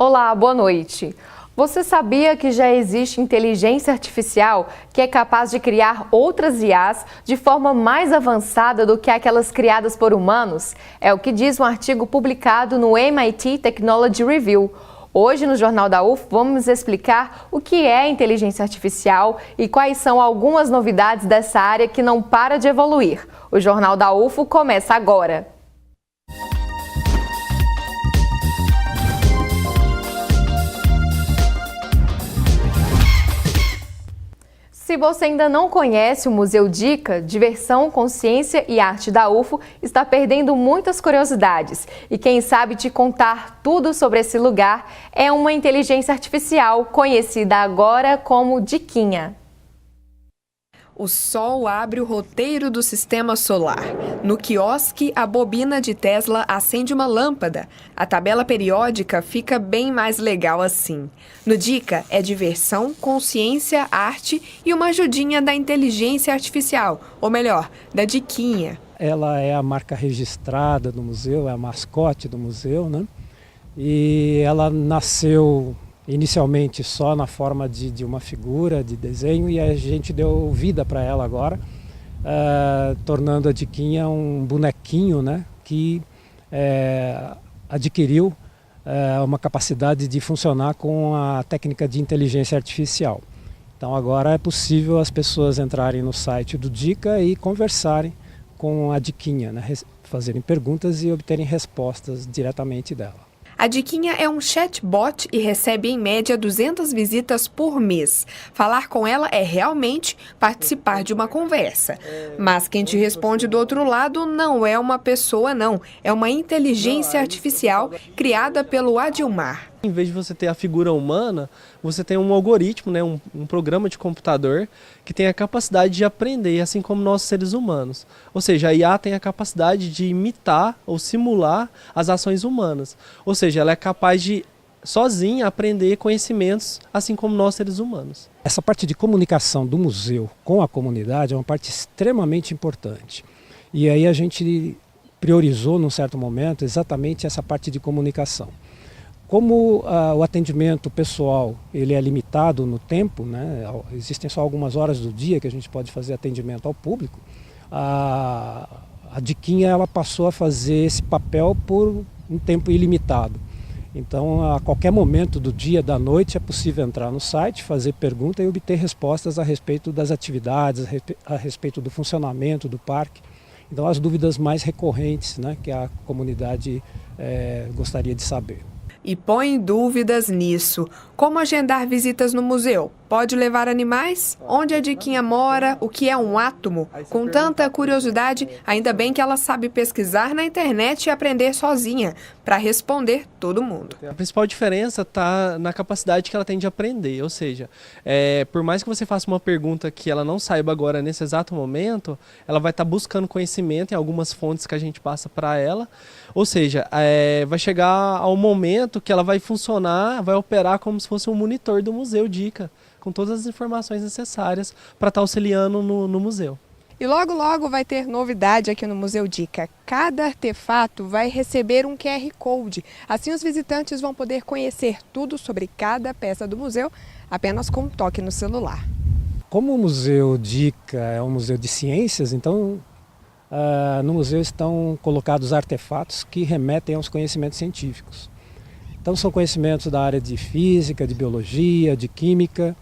Olá, boa noite. Você sabia que já existe inteligência artificial que é capaz de criar outras IAs de forma mais avançada do que aquelas criadas por humanos? É o que diz um artigo publicado no MIT Technology Review. Hoje, no Jornal da UF, vamos explicar o que é inteligência artificial e quais são algumas novidades dessa área que não para de evoluir. O Jornal da UF começa agora. Se você ainda não conhece o Museu Dica, Diversão, Consciência e Arte da UFO, está perdendo muitas curiosidades. E quem sabe te contar tudo sobre esse lugar é uma inteligência artificial, conhecida agora como Diquinha. O Sol abre o roteiro do sistema solar. No quiosque, a bobina de Tesla acende uma lâmpada. A tabela periódica fica bem mais legal assim. No Dica é diversão, consciência, arte e uma ajudinha da inteligência artificial, ou melhor, da Diquinha. Ela é a marca registrada do museu, é a mascote do museu, né? E ela nasceu inicialmente só na forma de uma figura de desenho e a gente deu vida para ela agora, tornando a Diquinha um bonequinho, né, que adquiriu uma capacidade de funcionar com a técnica de inteligência artificial. Então agora é possível as pessoas entrarem no site do Dica e conversarem com a Diquinha, né, fazerem perguntas e obterem respostas diretamente dela. A Diquinha é um chatbot e recebe em média 200 visitas por mês. Falar com ela é realmente participar de uma conversa. Mas quem te responde do outro lado não é uma pessoa, não. É uma inteligência artificial criada pelo Adilmar. Em vez de você ter a figura humana, você tem um algoritmo, né, um programa de computador que tem a capacidade de aprender, assim como nós seres humanos. Ou seja, a IA tem a capacidade de imitar ou simular as ações humanas. Ou seja, ela é capaz de, sozinha, aprender conhecimentos, assim como nós seres humanos. Essa parte de comunicação do museu com a comunidade é uma parte extremamente importante. E aí a gente priorizou, num certo momento, exatamente essa parte de comunicação. Como o atendimento pessoal ele é limitado no tempo, né, existem só algumas horas do dia que a gente pode fazer atendimento ao público, a Diquinha ela passou a fazer esse papel por um tempo ilimitado. Então, a qualquer momento do dia, da noite, é possível entrar no site, fazer pergunta e obter respostas a respeito das atividades, a respeito do funcionamento do parque. Então, as dúvidas mais recorrentes, né, que a comunidade gostaria de saber. E põe dúvidas nisso. Como agendar visitas no museu? Pode levar animais? Onde a Diquinha mora? O que é um átomo? Com tanta curiosidade, ainda bem que ela sabe pesquisar na internet e aprender sozinha, para responder todo mundo. A principal diferença está na capacidade que ela tem de aprender, ou seja, por mais que você faça uma pergunta que ela não saiba agora nesse exato momento, ela vai estar buscando conhecimento em algumas fontes que a gente passa para ela, ou seja, vai chegar ao momento que ela vai funcionar, vai operar como se fosse um monitor do Museu Dica, com todas as informações necessárias para estar auxiliando no museu. E logo, logo vai ter novidade aqui no Museu Dica. Cada artefato vai receber um QR Code. Assim os visitantes vão poder conhecer tudo sobre cada peça do museu apenas com um toque no celular. Como o Museu Dica é um museu de ciências, então no museu estão colocados artefatos que remetem aos conhecimentos científicos. Então são conhecimentos da área de física, de biologia, de química,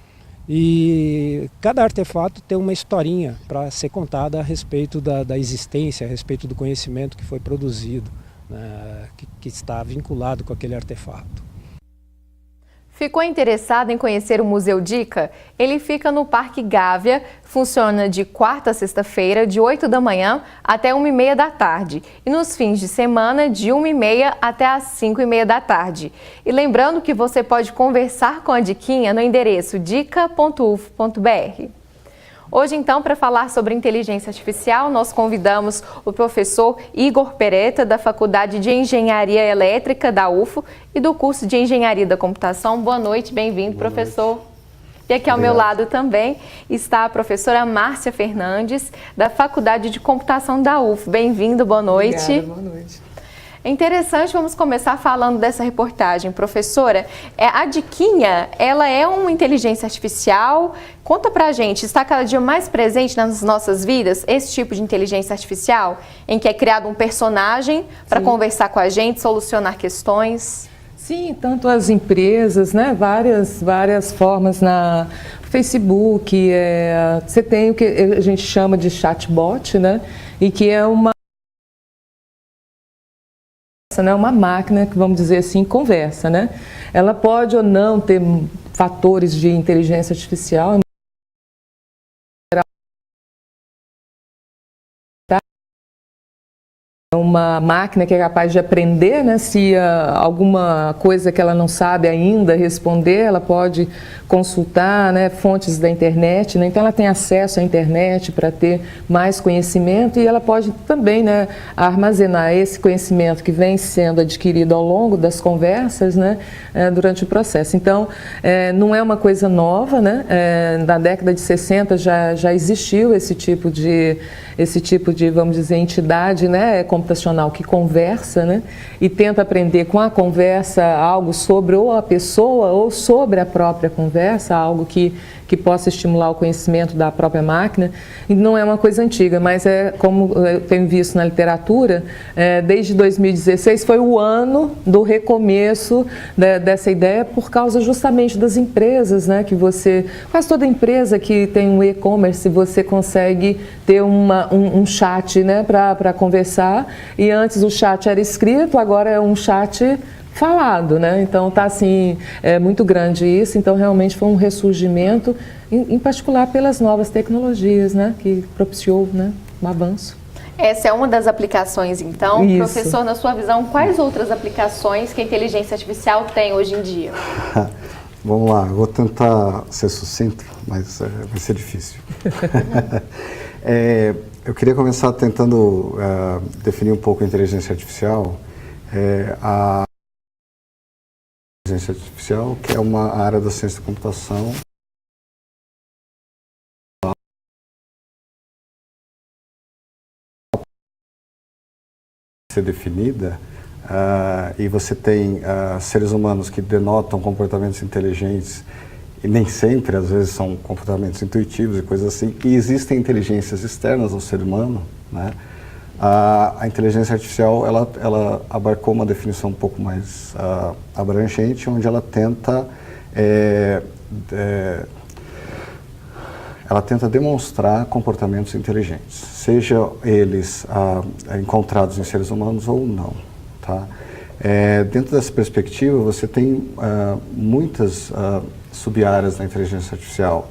e cada artefato tem uma historinha para ser contada a respeito da existência, a respeito do conhecimento que foi produzido, né, que está vinculado com aquele artefato. Ficou interessado em conhecer o Museu Dica? Ele fica no Parque Gávea, funciona de quarta a sexta-feira, de 8 da manhã até 1h30 da tarde. E nos fins de semana, de 1h30 até as 5h30 da tarde. E lembrando que você pode conversar com a Diquinha no endereço dica.uf.br. Hoje, então, para falar sobre inteligência artificial, nós convidamos o professor Igor Peretta, da Faculdade de Engenharia Elétrica da UFO e do curso de Engenharia da Computação. Boa noite, bem-vindo, professor. E aqui ao meu lado também está a professora Márcia Fernandes, da Faculdade de Computação da UFO. Bem-vindo, boa noite. Obrigada, boa noite. É interessante, vamos começar falando dessa reportagem. Professora, a Diquinha, ela é uma inteligência artificial? Conta pra gente, está cada dia mais presente nas nossas vidas esse tipo de inteligência artificial, em que é criado um personagem para conversar com a gente, solucionar questões? Sim, tanto as empresas, né, várias formas na Facebook, você tem o que a gente chama de chatbot, né, e que é uma máquina que, vamos dizer assim, conversa, né? Ela pode ou não ter fatores de inteligência artificial, uma máquina que é capaz de aprender, né? Se alguma coisa que ela não sabe ainda responder, ela pode consultar, né, fontes da internet, né? Então ela tem acesso à internet para ter mais conhecimento e ela pode também, né, armazenar esse conhecimento que vem sendo adquirido ao longo das conversas, né, durante o processo. Então não é uma coisa nova, né? Na década de 60 já existiu esse tipo de, vamos dizer, entidade, né, computacional que conversa, né, e tenta aprender com a conversa algo sobre ou a pessoa ou sobre a própria conversa, algo que possa estimular o conhecimento da própria máquina. E não é uma coisa antiga, mas como eu tenho visto na literatura, desde 2016 foi o ano do recomeço dessa ideia, por causa justamente das empresas, né, que quase toda empresa que tem um e-commerce, você consegue ter um chat, né, para conversar, e antes o chat era escrito, agora é um chat falado, né? Então está assim, muito grande isso, então realmente foi um ressurgimento, em particular pelas novas tecnologias, né, que propiciou, né, um avanço. Essa é uma das aplicações, então. Isso. Professor, na sua visão, quais outras aplicações que a inteligência artificial tem hoje em dia? Vamos lá, eu vou tentar ser sucinto, mas vai ser difícil. Eu queria começar tentando definir um pouco a inteligência artificial. A inteligência artificial, que é uma área da ciência da computação ser definida, e você tem seres humanos que denotam comportamentos inteligentes, e nem sempre, às vezes, são comportamentos intuitivos e coisas assim, e existem inteligências externas ao ser humano, né? A inteligência artificial, ela abarcou uma definição um pouco mais abrangente, onde ela tenta demonstrar comportamentos inteligentes, seja eles encontrados em seres humanos ou não, tá? Dentro dessa perspectiva, você tem muitas sub-áreas da inteligência artificial.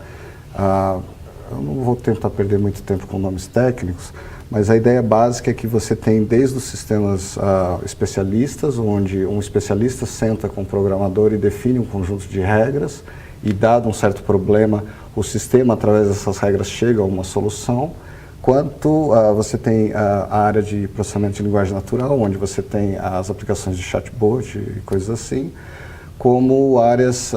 Eu não vou tentar perder muito tempo com nomes técnicos, mas a ideia básica é que você tem desde os sistemas especialistas, onde um especialista senta com o programador e define um conjunto de regras, e dado um certo problema, o sistema, através dessas regras, chega a uma solução, quanto você tem a área de processamento de linguagem natural, onde você tem as aplicações de chatbot e coisas assim, como áreas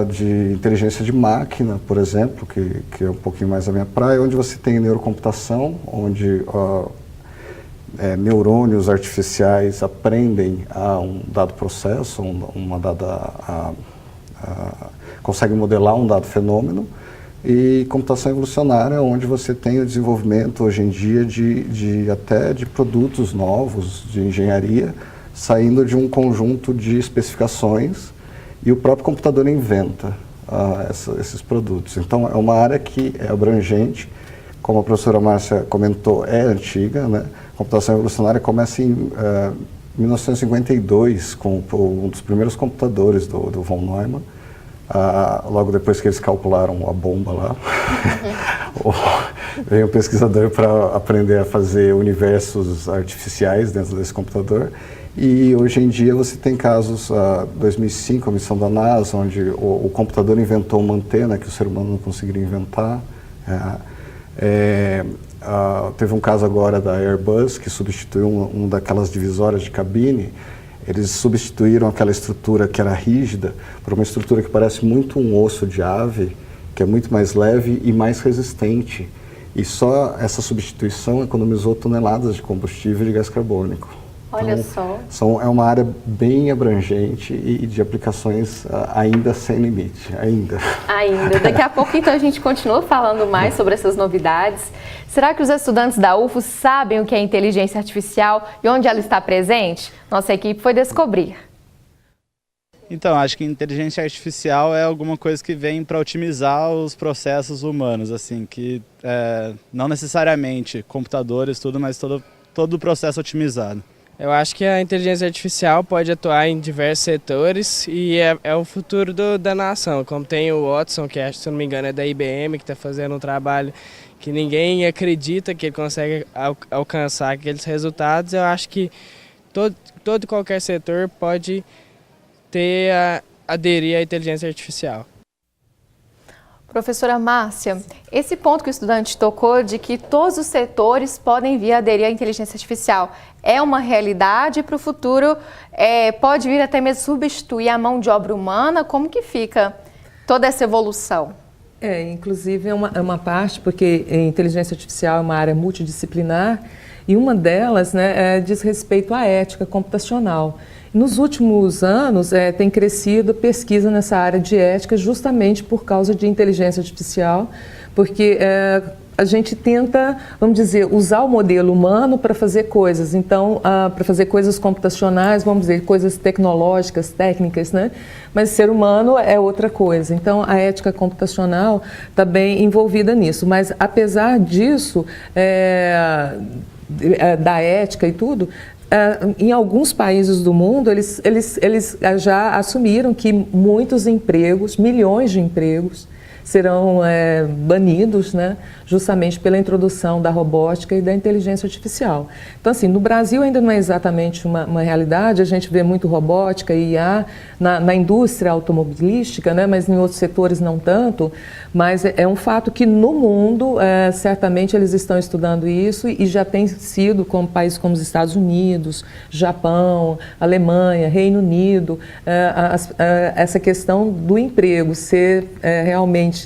de inteligência de máquina, por exemplo, que é um pouquinho mais a minha praia, onde você tem neurocomputação, onde neurônios artificiais aprendem a um dado processo, conseguem modelar um dado fenômeno, e computação evolucionária, onde você tem o desenvolvimento hoje em dia até de produtos novos de engenharia, saindo de um conjunto de especificações, e o próprio computador inventa esses produtos. Então, é uma área que é abrangente, como a professora Márcia comentou, é antiga, né? A computação evolucionária começa em 1952, com um dos primeiros computadores do von Neumann, logo depois que eles calcularam a bomba lá. Veio um pesquisador para aprender a fazer universos artificiais dentro desse computador. E hoje em dia você tem casos, 2005, a missão da NASA, onde o computador inventou uma antena que o ser humano não conseguiria inventar. Teve um caso agora da Airbus, que substituiu uma daquelas divisórias de cabine. Eles substituíram aquela estrutura que era rígida por uma estrutura que parece muito um osso de ave, que é muito mais leve e mais resistente. E só essa substituição economizou toneladas de combustível e de gás carbônico. Olha só. É uma área bem abrangente e de aplicações ainda sem limite, ainda. Daqui a pouco, então, a gente continua falando mais sobre essas novidades. Será que os estudantes da UFO sabem o que é inteligência artificial e onde ela está presente? Nossa equipe foi descobrir. Então, acho que inteligência artificial é alguma coisa que vem para otimizar os processos humanos, assim, que não necessariamente computadores, tudo, mas todo o processo otimizado. Eu acho que a inteligência artificial pode atuar em diversos setores e é o futuro da nação. Como tem o Watson, que acho, se não me engano é da IBM, que está fazendo um trabalho que ninguém acredita que ele consegue alcançar aqueles resultados, eu acho que todo e qualquer setor pode aderir à inteligência artificial. Professora Márcia, esse ponto que o estudante tocou de que todos os setores podem vir a aderir à inteligência artificial é uma realidade para o futuro? Pode vir até mesmo substituir a mão de obra humana? Como que fica toda essa evolução? Inclusive é uma parte, porque a inteligência artificial é uma área multidisciplinar e uma delas, né, diz respeito à ética computacional. Nos últimos anos, tem crescido a pesquisa nessa área de ética justamente por causa de inteligência artificial, porque a gente tenta, vamos dizer, usar o modelo humano para fazer coisas. Então, para fazer coisas computacionais, vamos dizer, coisas tecnológicas, técnicas, né? Mas ser humano é outra coisa. Então, a ética computacional está bem envolvida nisso. Mas, apesar disso, da ética e tudo, em alguns países do mundo, eles já assumiram que muitos empregos, milhões de empregos, serão banidos, né, justamente pela introdução da robótica e da inteligência artificial. Então, assim, no Brasil ainda não é exatamente uma realidade, a gente vê muito robótica e IA na indústria automobilística, né, mas em outros setores não tanto, mas é um fato que no mundo, certamente eles estão estudando isso e já tem sido, como países como os Estados Unidos, Japão, Alemanha, Reino Unido, essa questão do emprego ser realmente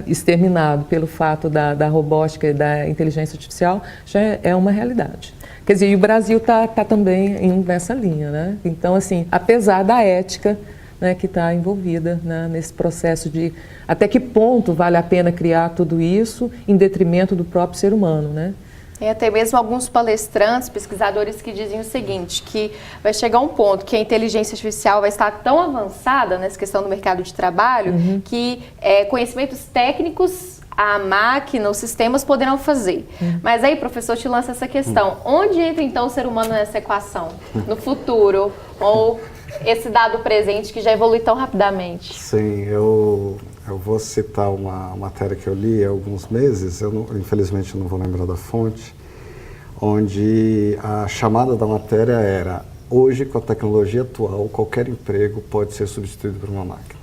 exterminado pelo fato da robótica e da inteligência artificial já é uma realidade. Quer dizer, e o Brasil está também indo nessa linha, né? Então, assim, apesar da ética, né, que está envolvida, né, nesse processo de até que ponto vale a pena criar tudo isso em detrimento do próprio ser humano, né? E até mesmo alguns palestrantes, pesquisadores que dizem o seguinte, que vai chegar um ponto que a inteligência artificial vai estar tão avançada nessa questão do mercado de trabalho, que conhecimentos técnicos a máquina, os sistemas poderão fazer. Mas aí, professor, te lança essa questão. Onde entra então o ser humano nessa equação? No futuro? Ou esse dado presente que já evolui tão rapidamente? Sim, eu vou citar uma matéria que eu li há alguns meses, infelizmente eu não vou lembrar da fonte, onde a chamada da matéria era: hoje, com a tecnologia atual, qualquer emprego pode ser substituído por uma máquina.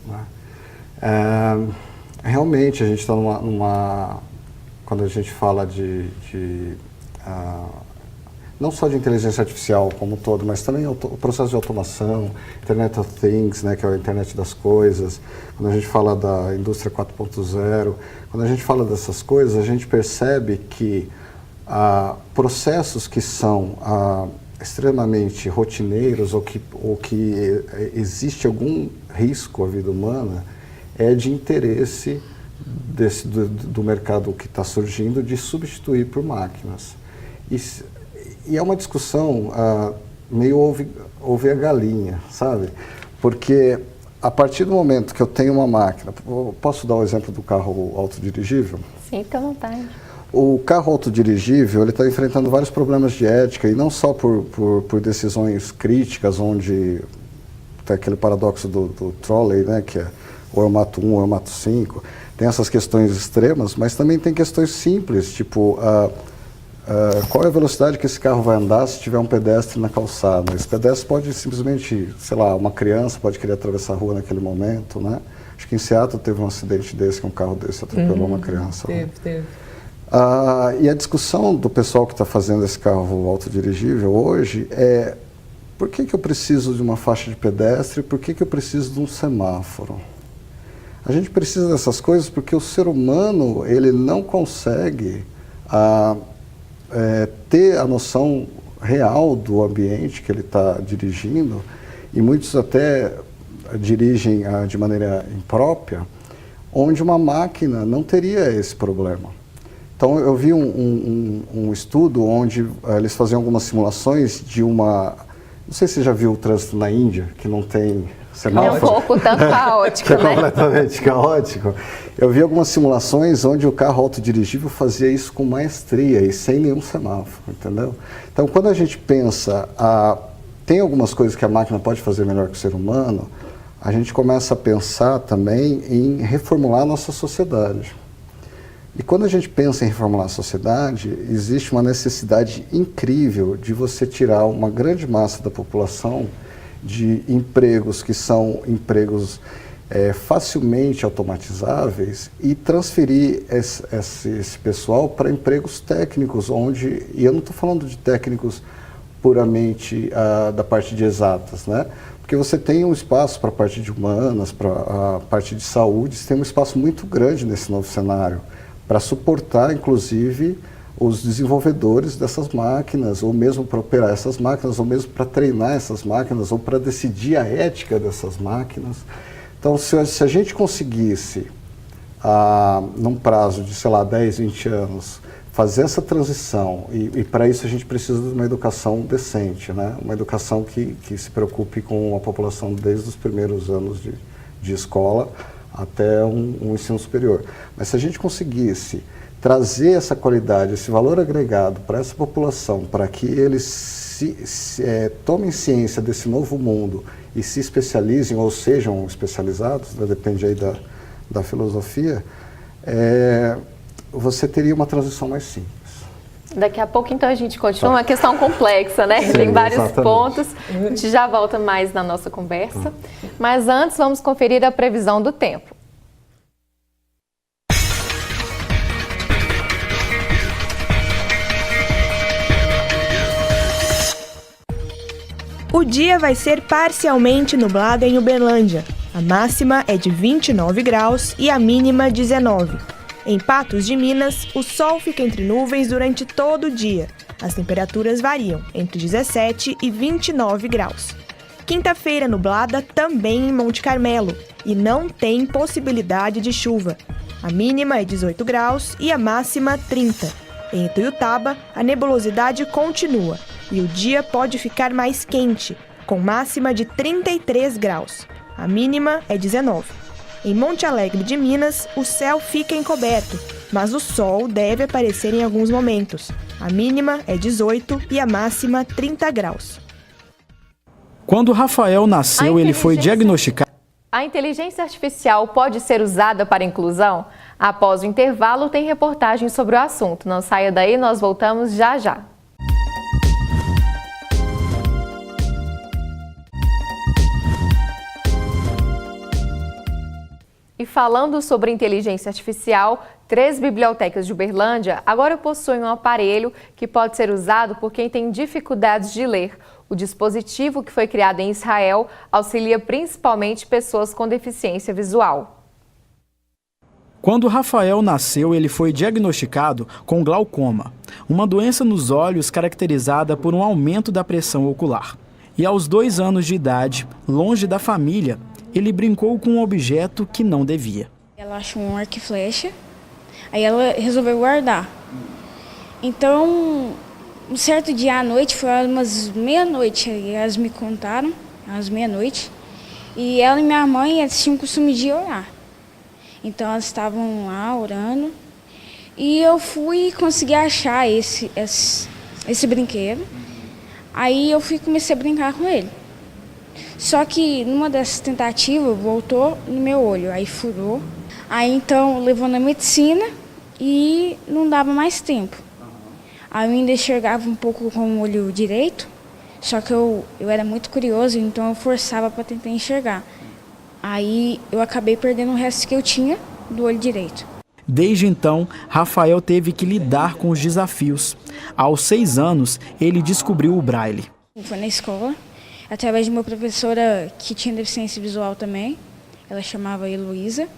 Né? Realmente, a gente está quando a gente fala não só de inteligência artificial como um todo, mas também o processo de automação, Internet of Things, né, que é a internet das coisas, quando a gente fala da indústria 4.0, quando a gente fala dessas coisas, a gente percebe que processos que são extremamente rotineiros ou que existe algum risco à vida humana, é de interesse do mercado que está surgindo de substituir por máquinas. E é uma discussão meio ouve a galinha, sabe? Porque a partir do momento que eu tenho uma máquina, posso dar o exemplo do carro autodirigível? Sim, fica à vontade. O carro autodirigível, ele está enfrentando vários problemas de ética, e não só por decisões críticas, onde tem aquele paradoxo do trolley, né, que é ou eu mato 1 ou eu mato 5, tem essas questões extremas, mas também tem questões simples, tipo, qual é a velocidade que esse carro vai andar se tiver um pedestre na calçada? Esse pedestre pode simplesmente, sei lá, uma criança pode querer atravessar a rua naquele momento, né? Acho que em Seattle teve um acidente desse, que um carro desse atropelou uma criança. Teve. E a discussão do pessoal que está fazendo esse carro autodirigível hoje é: por que eu preciso de uma faixa de pedestre e por que eu preciso de um semáforo? A gente precisa dessas coisas porque o ser humano, ele não consegue ter a noção real do ambiente que ele está dirigindo, e muitos até dirigem de maneira imprópria, onde uma máquina não teria esse problema. Então eu vi um estudo onde eles faziam algumas simulações de uma... Não sei se você já viu o trânsito na Índia, que não tem semáforo. É um pouco tanto caótico, que é né? completamente caótico. Eu vi algumas simulações onde o carro autodirigível fazia isso com maestria e sem nenhum semáforo, entendeu? Então, quando a gente pensa, tem algumas coisas que a máquina pode fazer melhor que o ser humano, a gente começa a pensar também em reformular a nossa sociedade. E quando a gente pensa em reformular a sociedade, existe uma necessidade incrível de você tirar uma grande massa da população de empregos que são empregos facilmente automatizáveis e transferir esse pessoal para empregos técnicos, e eu não estou falando de técnicos puramente da parte de exatas, né? Porque você tem um espaço para a parte de humanas, para a parte de saúde, você tem um espaço muito grande nesse novo cenário, para suportar, inclusive, os desenvolvedores dessas máquinas, ou mesmo para operar essas máquinas, ou mesmo para treinar essas máquinas, ou para decidir a ética dessas máquinas. Então, se a gente conseguisse, num prazo de, sei lá, 10, 20 anos, fazer essa transição, e para isso a gente precisa de uma educação decente, né? Uma educação que se preocupe com a população desde os primeiros anos de escola até um ensino superior. Mas se a gente conseguisse trazer essa qualidade, esse valor agregado para essa população, para que eles tomem ciência desse novo mundo e se especializem ou sejam especializados, né, depende aí da filosofia, você teria uma transição mais simples. Daqui a pouco, então, a gente continua. Uma questão complexa, né? Sim, tem vários exatamente. pontos. A gente já volta mais na nossa conversa. Mas antes, vamos conferir a previsão do tempo. O dia vai ser parcialmente nublado em Uberlândia. A máxima é de 29 graus e a mínima 19. Em Patos de Minas, o sol fica entre nuvens durante todo o dia. As temperaturas variam entre 17 e 29 graus. Quinta-feira nublada também em Monte Carmelo e não tem possibilidade de chuva. A mínima é 18 graus e a máxima 30. Em Ituiutaba, a nebulosidade continua e o dia pode ficar mais quente, com máxima de 33 graus. A mínima é 19. Em Monte Alegre de Minas, o céu fica encoberto, mas o sol deve aparecer em alguns momentos. A mínima é 18 e a máxima 30 graus. Quando Rafael nasceu, ele foi diagnosticado. A inteligência artificial pode ser usada para inclusão? Após o intervalo, tem reportagem sobre o assunto. Não saia daí, nós voltamos já já. E falando sobre inteligência artificial, 3 bibliotecas de Uberlândia agora possuem um aparelho que pode ser usado por quem tem dificuldades de ler. O dispositivo, que foi criado em Israel, auxilia principalmente pessoas com deficiência visual. Quando Rafael nasceu, ele foi diagnosticado com glaucoma, uma doença nos olhos caracterizada por um aumento da pressão ocular. E aos 2 anos de idade, longe da família, ele brincou com um objeto que não devia. Ela achou um arco e flecha, aí ela resolveu guardar. Então, um certo dia à noite, foi umas meia-noite, elas me contaram, às meia-noite, e ela e minha mãe, elas tinham o costume de orar. Então, elas estavam lá orando, e eu fui e consegui achar esse brinquedo. Aí eu comecei a brincar com ele. Só que numa dessas tentativas voltou no meu olho, aí furou. Aí então levou na medicina e não dava mais tempo. Aí eu ainda enxergava um pouco com o olho direito, só que eu era muito curioso, então eu forçava para tentar enxergar. Aí eu acabei perdendo o resto que eu tinha do olho direito. Desde então, Rafael teve que lidar com os desafios. Aos 6 anos, ele descobriu o braille. Foi na escola, através de uma professora que tinha deficiência visual também, ela chamava Heloísa.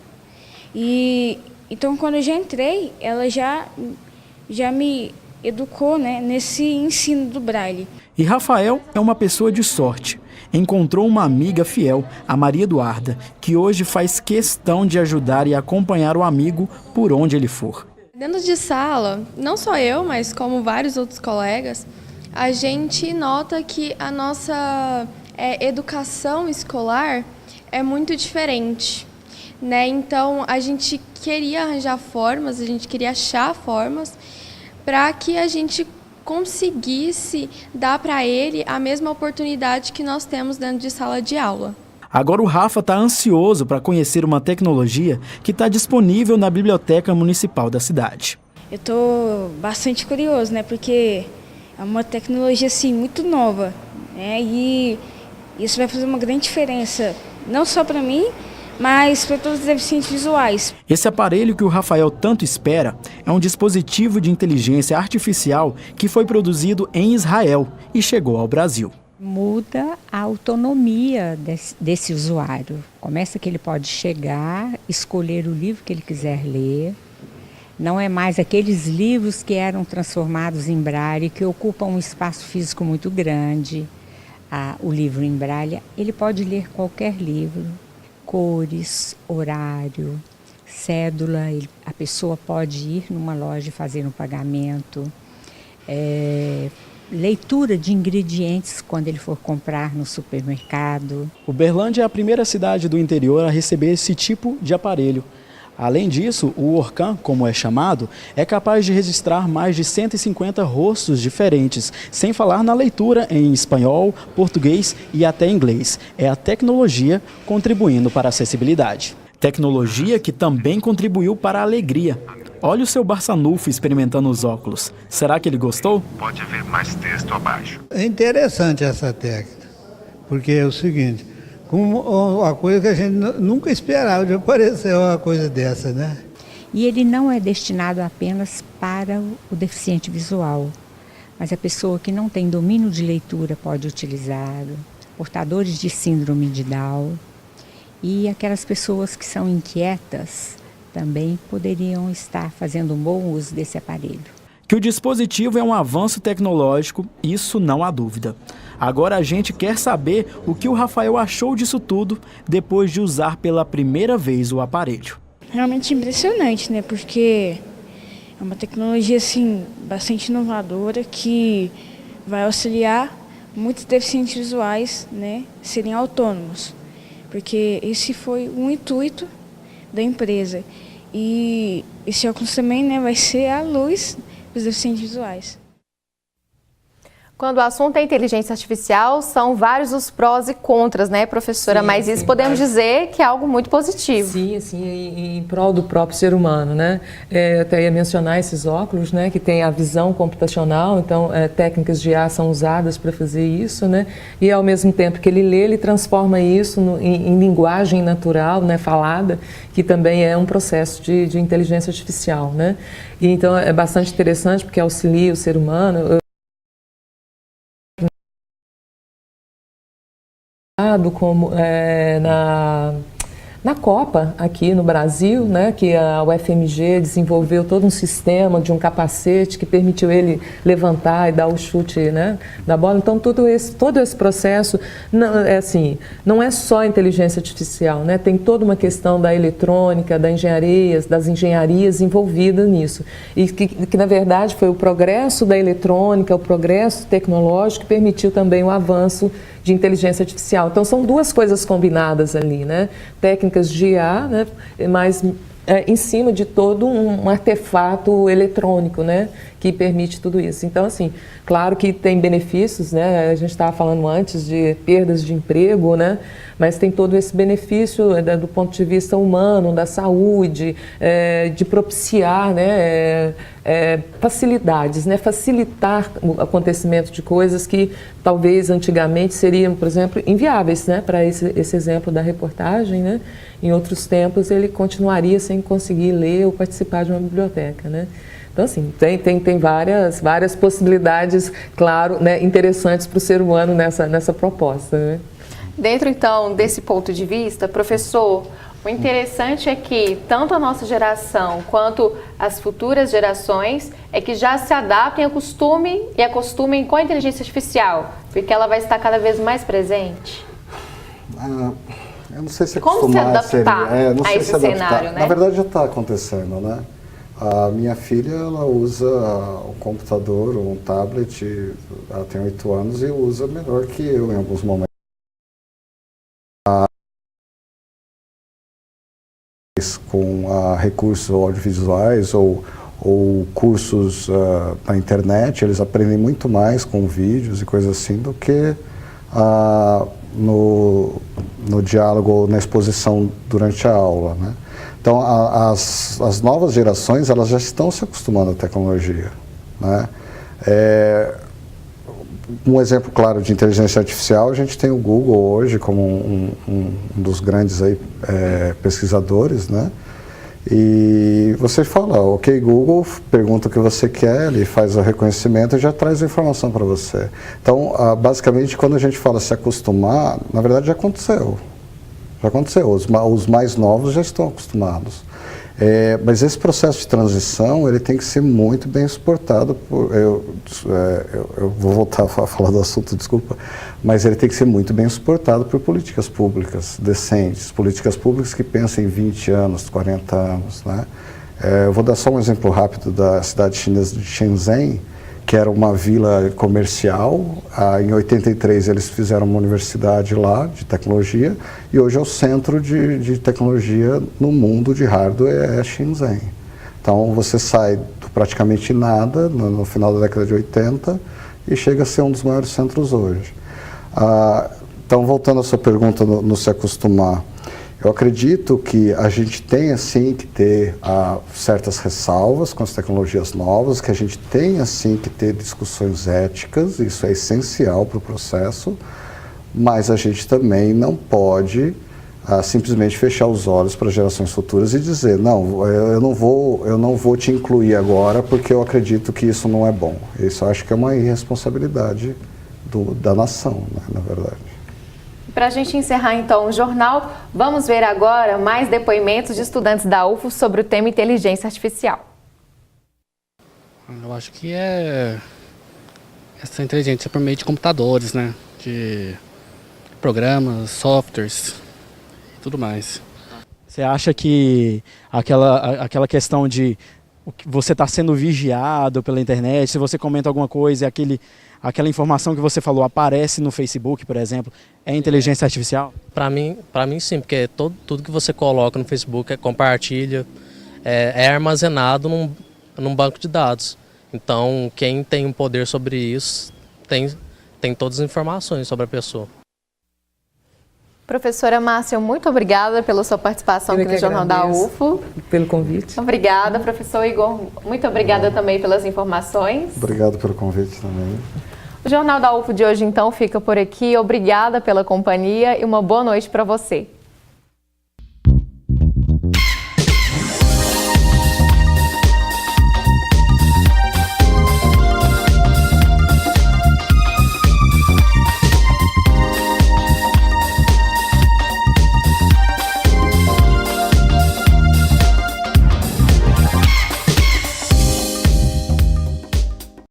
E então quando eu já entrei, ela já me educou, né, nesse ensino do Braille. E Rafael é uma pessoa de sorte. Encontrou uma amiga fiel, a Maria Eduarda, que hoje faz questão de ajudar e acompanhar o amigo por onde ele for. Dentro de sala, não só eu, mas como vários outros colegas, a gente nota que a nossa educação escolar é muito diferente, né? Então, a gente queria arranjar formas, a gente queria achar formas para que a gente conseguisse dar para ele a mesma oportunidade que nós temos dentro de sala de aula. Agora o Rafa está ansioso para conhecer uma tecnologia que está disponível na Biblioteca Municipal da cidade. Eu estou bastante curioso, né? Porque é uma tecnologia assim, muito nova, né? E isso vai fazer uma grande diferença, não só para mim, mas para todos os deficientes visuais. Esse aparelho que o Rafael tanto espera é um dispositivo de inteligência artificial que foi produzido em Israel e chegou ao Brasil. Muda a autonomia desse usuário. Começa que ele pode chegar, escolher o livro que ele quiser ler. Não é mais aqueles livros que eram transformados em braille, que ocupam um espaço físico muito grande. O livro em braille, ele pode ler qualquer livro. Cores, horário, cédula, a pessoa pode ir numa loja e fazer um pagamento, leitura de ingredientes quando ele for comprar no supermercado. Uberlândia é a primeira cidade do interior a receber esse tipo de aparelho. Além disso, o Orcan, como é chamado, é capaz de registrar mais de 150 rostos diferentes, sem falar na leitura em espanhol, português e até inglês. É a tecnologia contribuindo para a acessibilidade. Tecnologia que também contribuiu para a alegria. Olha o seu Barçanufo experimentando os óculos. Será que ele gostou? Pode ver mais texto abaixo. É interessante essa técnica, porque é o seguinte, uma coisa que a gente nunca esperava de aparecer uma coisa dessa, né? E ele não é destinado apenas para o deficiente visual, mas a pessoa que não tem domínio de leitura pode utilizar, portadores de síndrome de Down e aquelas pessoas que são inquietas também poderiam estar fazendo um bom uso desse aparelho. Que o dispositivo é um avanço tecnológico, isso não há dúvida. Agora a gente quer saber o que o Rafael achou disso tudo depois de usar pela primeira vez o aparelho. Realmente impressionante, né? Porque é uma tecnologia assim, bastante inovadora que vai auxiliar muitos deficientes visuais, né, serem autônomos. Porque esse foi o intuito da empresa. E esse óculos também, né, vai ser a luz dos deficientes visuais. Quando o assunto é inteligência artificial, são vários os prós e contras, né, professora? Sim, mas isso podemos dizer que é algo muito positivo. Sim, em prol do próprio ser humano, né? Eu até ia mencionar esses óculos, né, que tem a visão computacional, então técnicas de IA são usadas para fazer isso, né? E ao mesmo tempo que ele lê, ele transforma isso em linguagem natural, né, falada, que também é um processo de inteligência artificial, né? E então é bastante interessante porque auxilia o ser humano. Como na Copa aqui no Brasil, né, que a UFMG desenvolveu todo um sistema de um capacete que permitiu ele levantar e dar o chute, né, da bola. Então todo esse processo não é só inteligência artificial, né, tem toda uma questão da eletrônica, das engenharias envolvidas nisso. E que na verdade foi o progresso da eletrônica, o progresso tecnológico que permitiu também o avanço de inteligência artificial. Então são duas coisas combinadas ali, né? Técnicas de IA, né? Mas em cima de todo um artefato eletrônico, né? Que permite tudo isso. Então, assim, claro que tem benefícios, né? A gente estava falando antes de perdas de emprego, né? Mas tem todo esse benefício do ponto de vista humano, da saúde, de propiciar, né? Facilidades, né? Facilitar o acontecimento de coisas que talvez antigamente seriam, por exemplo, inviáveis, né? Para esse exemplo da reportagem, né? Em outros tempos ele continuaria sem conseguir ler ou participar de uma biblioteca, né? Então, assim, tem várias possibilidades, claro, né, interessantes para o ser humano nessa proposta, né? Dentro, então, desse ponto de vista, professor, O interessante é que tanto a nossa geração quanto as futuras gerações é que já se adaptem, acostumem com a inteligência artificial, porque ela vai estar cada vez mais presente. Eu não sei se como se adaptar a esse cenário, né? Na verdade já está acontecendo, né? A minha filha, ela usa um computador, um tablet, ela tem 8 anos e usa melhor que eu em alguns momentos. Com recursos audiovisuais ou cursos na internet, eles aprendem muito mais com vídeos e coisas assim do que no diálogo ou na exposição durante a aula, né? Então, as novas gerações, elas já estão se acostumando à tecnologia, né? Um exemplo claro de inteligência artificial, a gente tem o Google hoje como um dos grandes aí, pesquisadores, né? E você fala, ok, Google, pergunta o que você quer, ele faz o reconhecimento e já traz a informação para você. Então, basicamente, quando a gente fala se acostumar, na verdade já aconteceu. Já aconteceu, os mais novos já estão acostumados. Mas esse processo de transição, ele tem que ser muito bem suportado eu vou voltar a falar do assunto, desculpa, mas ele tem que ser muito bem suportado por políticas públicas decentes, políticas públicas que pensam em 20 anos, 40 anos, né? Eu vou dar só um exemplo rápido da cidade chinesa de Shenzhen, que era uma vila comercial. Em 83 eles fizeram uma universidade lá de tecnologia e hoje é o centro de tecnologia no mundo de hardware, é Shenzhen. Então você sai do praticamente nada no final da década de 80 e chega a ser um dos maiores centros hoje. Então, voltando à sua pergunta no se acostumar, eu acredito que a gente tem, sim, que ter certas ressalvas com as tecnologias novas, que a gente tem, sim, que ter discussões éticas, isso é essencial para o processo, mas a gente também não pode simplesmente fechar os olhos para gerações futuras e dizer, não, eu não vou te incluir agora porque eu acredito que isso não é bom. Isso eu acho que é uma irresponsabilidade da nação, né, na verdade. Para a gente encerrar então o jornal, vamos ver agora mais depoimentos de estudantes da UFO sobre o tema inteligência artificial. Eu acho que essa inteligência por meio de computadores, né? De programas, softwares e tudo mais. Você acha que aquela questão de você está sendo vigiado pela internet, se você comenta alguma coisa e aquela informação que você falou aparece no Facebook, por exemplo, é inteligência artificial? Para mim sim, porque tudo que você coloca no Facebook, compartilha, é armazenado num banco de dados. Então, quem tem um poder sobre isso tem todas as informações sobre a pessoa. Professora Márcia, muito obrigada pela sua participação aqui no Jornal da UFO. Pelo convite. Obrigada, professor Igor. Muito obrigada também pelas informações. Obrigado pelo convite também. O Jornal da UFO de hoje, então, fica por aqui. Obrigada pela companhia e uma boa noite para você.